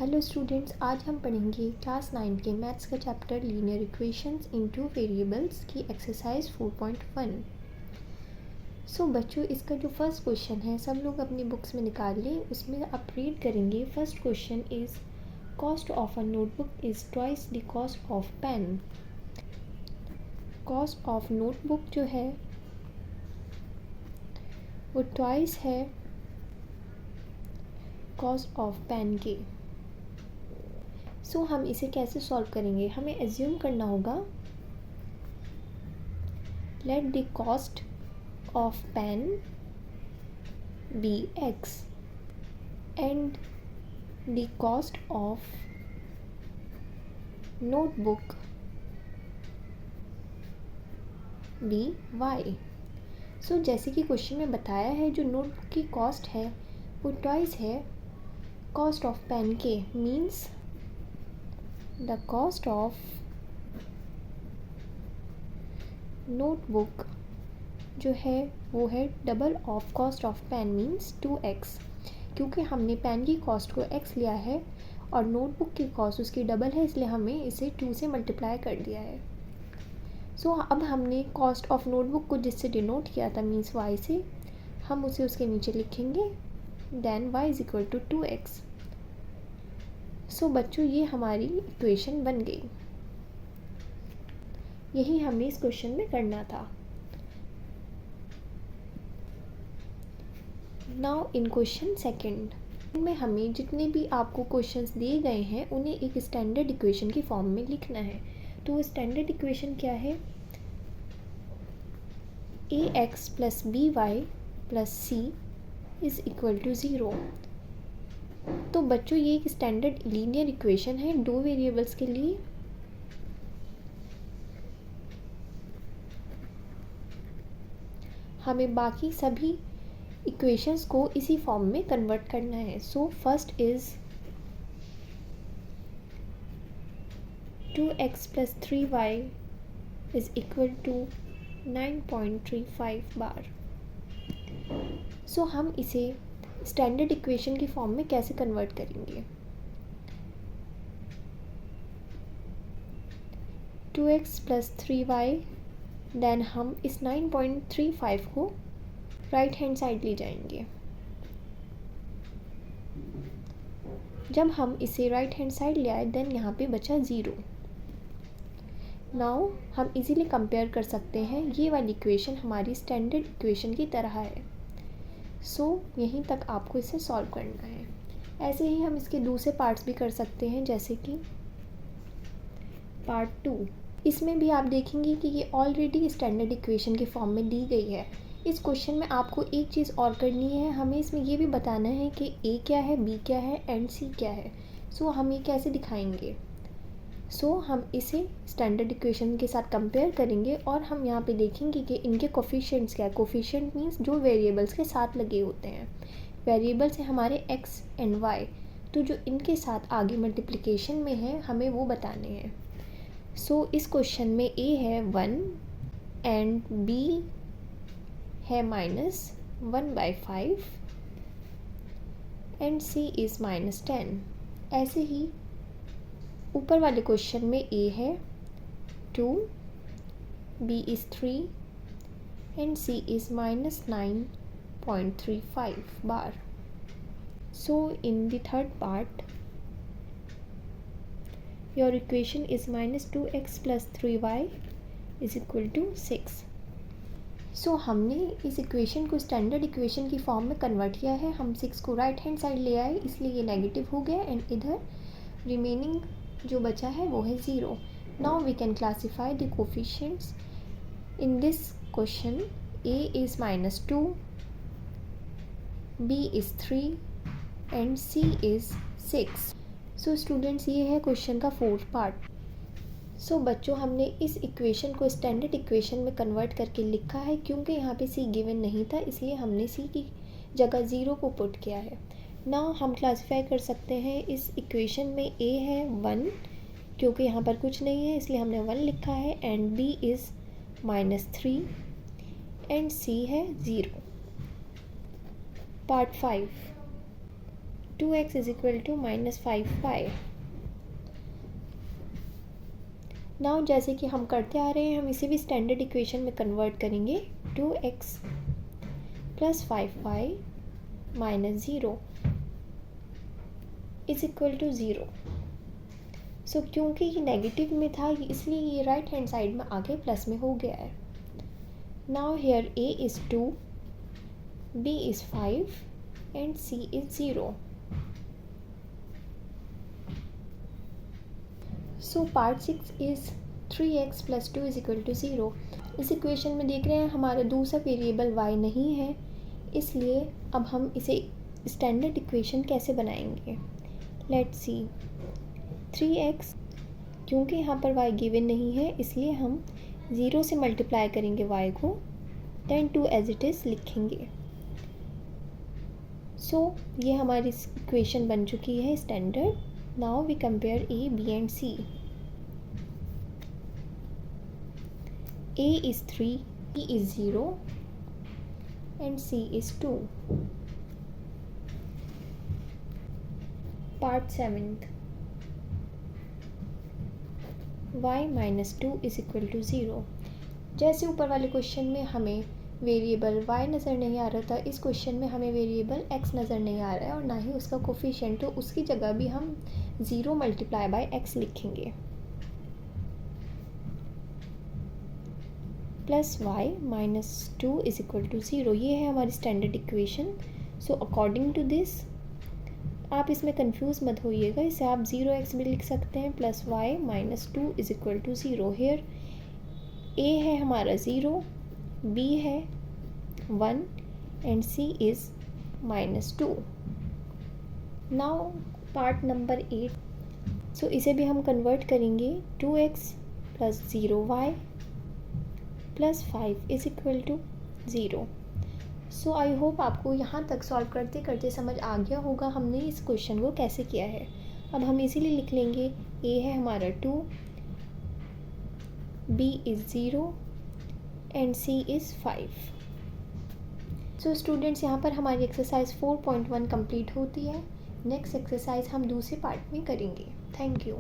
Hello students, आज हम पढ़ेंगे क्लास 9 के मैथ्स का चैप्टर लीनियर इक्वेशंस इन टू वेरिएबल्स की एक्सरसाइज 4.1। सो बच्चों, इसका जो फर्स्ट क्वेश्चन है सब लोग अपनी बुक्स में निकाल लें। उसमें आप रीड करेंगे। First question is cost of a notebook is twice the cost of pen. Cost of notebook जो है वो ट्वाइस है कॉस्ट ऑफ पेन के। सो हम इसे कैसे सॉल्व करेंगे? हमें एज्यूम करना होगा let the cost of pen be x and the cost of notebook be y। So जैसे कि क्वेश्चन में बताया है, जो नोटबुक की कॉस्ट है वो ट्वाइस है कॉस्ट ऑफ पेन के। Means the cost of notebook जो है वो है double of cost of pen, means 2x। क्योंकि हमने पेन की कॉस्ट को x लिया है और नोटबुक की कॉस्ट उसकी डबल है, इसलिए हमें इसे 2 से मल्टीप्लाई कर दिया है। सो अब हमने कॉस्ट ऑफ नोटबुक को जिससे डिनोट किया था मीन्स y से, हम उसे उसके नीचे लिखेंगे then y is equal to 2x। So बच्चों, ये हमारी इक्वेशन बन गई। यही हमें इस क्वेश्चन में करना था। नाउ इन क्वेश्चन सेकंड में हमें जितने भी आपको क्वेश्चंस दिए गए हैं उन्हें एक स्टैंडर्ड इक्वेशन की फॉर्म में लिखना है। तो वो स्टैंडर्ड इक्वेशन क्या है? ax plus B Y plus C is equal to 0। तो बच्चों, ये एक स्टैंडर्ड लीनियर इक्वेशन है दो वेरिएबल्स के लिए। हमें बाकी सभी इक्वेशंस को इसी फॉर्म में कन्वर्ट करना है। So first is 2x plus 3y is equal to 9.35 बार। सो हम इसे स्टैंडर्ड इक्वेशन की फॉर्म में कैसे कन्वर्ट करेंगे? 2x प्लस 3y, देन हम इस 9.35 को राइट हैंड साइड ले जाएंगे। जब हम इसे राइट हैंड साइड ले आए देन यहाँ पे बचा 0। नाउ हम इजीली कंपेयर कर सकते हैं, ये वाली इक्वेशन हमारी स्टैंडर्ड इक्वेशन की तरह है। सो यहीं तक आपको इसे सॉल्व करना है। ऐसे ही हम इसके दूसरे पार्ट्स भी कर सकते हैं, जैसे कि पार्ट 2। इसमें भी आप देखेंगे कि ये ऑलरेडी स्टैंडर्ड इक्वेशन के फॉर्म में दी गई है। इस क्वेश्चन में आपको एक चीज़ और करनी है, हमें इसमें ये भी बताना है कि a क्या है, b क्या है एंड c क्या है। सो हम ये कैसे दिखाएंगे? सो हम इसे स्टैंडर्ड इक्वेशन के साथ कंपेयर करेंगे और हम यहाँ पे देखेंगे कि इनके कोफिशिएंट्स क्या है। कोफिशिएंट मीन्स जो वेरिएबल्स के साथ लगे होते हैं। वेरिएबल्स हैं हमारे x एंड y, तो जो इनके साथ आगे मल्टीप्लिकेशन में है हमें वो बताने हैं। सो इस क्वेश्चन में a है 1 एंड b है -1/5 एंड c इज़ -10। ऐसे ही ऊपर वाले क्वेश्चन में a है 2, b is 3 and c is -9.35 बार। So in the third part your equation is -2x plus 3y is equal to 6। So हमने इस इक्वेशन को स्टैंडर्ड इक्वेशन की फॉर्म में कन्वर्ट किया है। हम 6 को राइट हैंड साइड ले आए, इसलिए ये नेगेटिव हो गया एंड इधर रिमेनिंग जो बचा है वो है 0। Now we can classify the coefficients in this question. a is -2, b is 3 and c is 6। So students, ये है क्वेश्चन का फोर्थ पार्ट। सो बच्चों, हमने इस इक्वेशन को स्टैंडर्ड इक्वेशन में कन्वर्ट करके लिखा है। क्योंकि यहाँ पे c गिवन नहीं था, इसलिए हमने c की जगह 0 को पुट किया है। नाउ हम क्लासिफाई कर सकते हैं इस इक्वेशन में। a है 1, क्योंकि यहाँ पर कुछ नहीं है इसलिए हमने 1 लिखा है, and b is -3 and c है 0। Part 5, 2x is equal to -5y। Now जैसे कि हम करते आ रहे हैं, हम इसे भी स्टैंडर्ड इक्वेशन में कन्वर्ट करेंगे। 2x plus 5y minus 0 is equal to 0। So क्योंकि ये नेगेटिव में था इसलिए ये राइट हैंड साइड में आगे प्लस में हो गया है। Now here a is 2, b is 5 and c is 0। So part 6 is 3x plus 2 is equal to 0। इस इक्वेशन में देख रहे हैं हमारा दूसरा वेरिएबल y नहीं है, इसलिए अब हम इसे स्टैंडर्ड इक्वेशन कैसे बनाएंगे। Let's see. 3x, क्योंकि यहाँ पर y गिवन नहीं है इसलिए हम 0 से मल्टीप्लाई करेंगे y को, देन 2 एज इट इज़ लिखेंगे। सो ये हमारी इक्वेशन बन चुकी है standard. Now we compare a, b and c। a is 3, b is 0 and c is 2। Part 7th, y minus 2 is equal to 0। जैसे ऊपर वाले क्वेश्चन में हमें वेरिएबल y नज़र नहीं आ रहा था, इस क्वेश्चन में हमें वेरिएबल x नज़र नहीं आ रहा है और ना ही उसका कोफिशिएंट, तो उसकी जगह भी हम 0 मल्टीप्लाई बाय x लिखेंगे। Plus y minus 2 is equal to 0, ये है हमारी standard equation. So according to this, आप इसमें कंफ्यूज मत होइएगा, इसे आप 0x भी लिख सकते हैं। Plus y minus 2 is equal to 0। Here a है हमारा 0, b है 1 and c is minus 2। Now part number 8। So इसे भी हम कन्वर्ट करेंगे। 2x plus 0y plus 5 is equal to 0। So I hope आपको यहाँ तक सॉल्व करते करते समझ आ गया होगा हमने इस क्वेश्चन को कैसे किया है। अब हम इसीलिए लिख लेंगे a है हमारा 2, b is 0 and c is 5। So students, यहाँ पर हमारी एक्सरसाइज 4.1 कंप्लीट होती है। नेक्स्ट एक्सरसाइज हम दूसरे पार्ट में करेंगे। Thank you.